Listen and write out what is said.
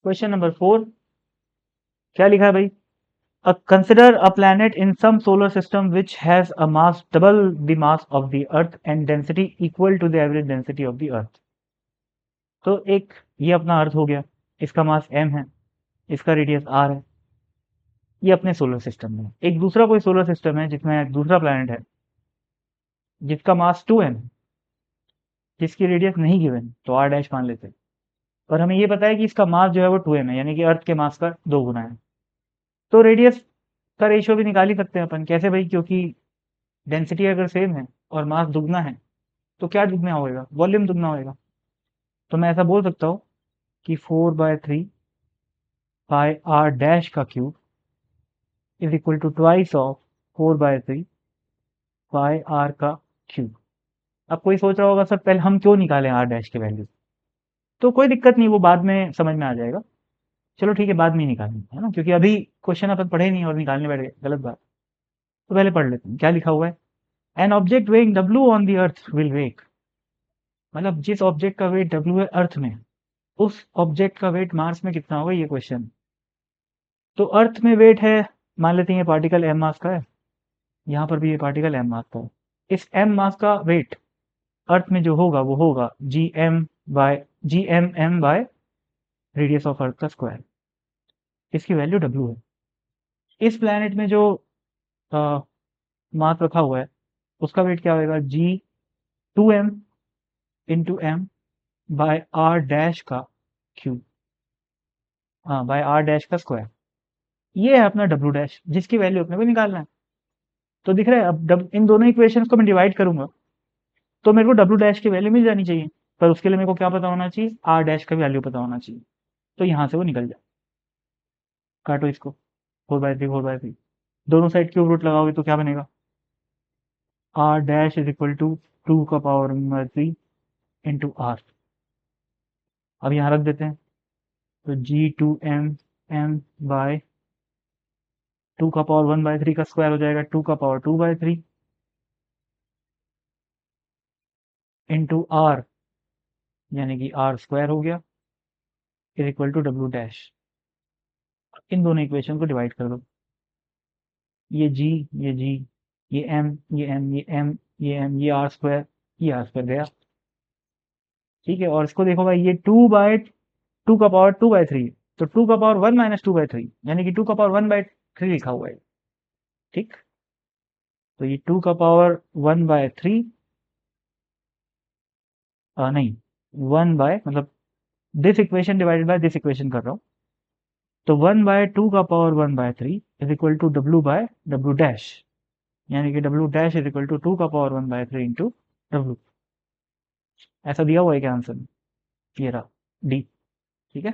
Question number 4 क्या लिखा है भाई? Consider a planet in some solar system which has a mass double the mass of the earth and density equal to the average density of the earth. तो एक ये अपना अर्थ हो गया, इसका मास m है, इसका रेडियस r है, ये अपने सोलर सिस्टम में। एक दूसरा कोई सोलर सिस्टम है जिसमें एक दूसरा प्लैनेट है जिसका मास 2m है, जिसकी रेडियस नहीं गिवन, तो r डैश मान लेते हैं। पर हमें ये पता है कि इसका मास जो है वो 2m है, यानी कि अर्थ के मास का 2 गुना है। तो रेडियस का रेशियो भी निकाल ही सकते हैं अपन। कैसे भाई? क्योंकि डेंसिटी अगर सेम है और मास दुगना है तो क्या दुगना होएगा? वॉल्यूम दुगना होएगा। तो मैं ऐसा बोल सकता हूँ कि 4/3 पाई आर डैश का cube is equal to twice of 4/3 pi r का क्यूब। अब कोई सोच रहा होगा सर पहले हम क्यों निकालें आर डैश की वैल्यू? तो कोई दिक्कत नहीं, वो बाद में समझ में आ जाएगा। चलो ठीक है, बाद में ही निकालेंगे, है ना, क्योंकि अभी क्वेश्चन अपन पढ़े नहीं और निकालने बैठ गए, गलत बात। तो पहले पढ़ लेते हैं क्या लिखा हुआ है। An object weighing W on the earth will wake, मतलब जिस ऑब्जेक्ट का वेट डब्ल्यू है अर्थ में, उस ऑब्जेक्ट का वेट मार्स में कितना होगा, ये क्वेश्चन। तो अर्थ में वेट है, मान लेते हैं ये पार्टिकल एम मास का है, यहाँ पर भी ये पार्टिकल एम मास का है। इस एम मास का वेट अर्थ में जो होगा वो होगा G M by radius of earth का स्क्वायर। इसकी वैल्यू डब्ल्यू है। इस प्लैनेट में जो मास रखा हुआ है उसका वेट क्या होगा? G2m बाय आर डैश का क्यूब, हाँ, बाय आर डैश का स्क्वायर। ये है अपना डब्ल्यू डैश, जिसकी वैल्यू अपने को निकालना है। तो दिख रहा है, अब इन दोनों इक्वेशंस को मैं डिवाइड करूंगा तो मेरे को डब्ल्यू डैश की वैल्यू मिल जानी चाहिए। पर उसके लिए मेरे को क्या पता होना चाहिए? आर डैश का वैल्यू पता होना चाहिए। तो यहाँ से वो निकल जाए। काटो इसको, 4/3 4/3, दोनों साइड क्यूब रूट लगाओगे तो क्या बनेगा? R dash is equal to 2 का पावर 3 इंटू आर। अब यहाँ रख देते हैं, तो G2m बाय 2 का पावर 1/3 का स्क्वायर हो जाएगा 2 का पावर 2/3 इंटू आर, यानी कि आर स्क्वायर हो गया, is equal to W dash. इन दोनों इक्वेशन को डिवाइड कर दो, ये जी, ये जी, ये एम, ये एम, ये एम, ये एम, ये आर स्क्वायर गया। ठीक है, और इसको देखो भाई, ये 2 का पावर 2/3, तो 2 का पावर 1 - 2/3, यानी कि 2 का पावर 1/3 लिखा हुआ है। ठीक, तो ये 2 का पावर 1/3, नहीं, 1 बाय, मतलब this equation divided by this equation कर रहा हूँ। तो 1/2 का power 1/3 is equal to W by W dash, यानी कि W dash is equal to 2 का पावर 1/3 इंटू डब्ल्यू। ऐसा दिया हुआ है क्या आंसर में? ये रहा डी। ठीक है।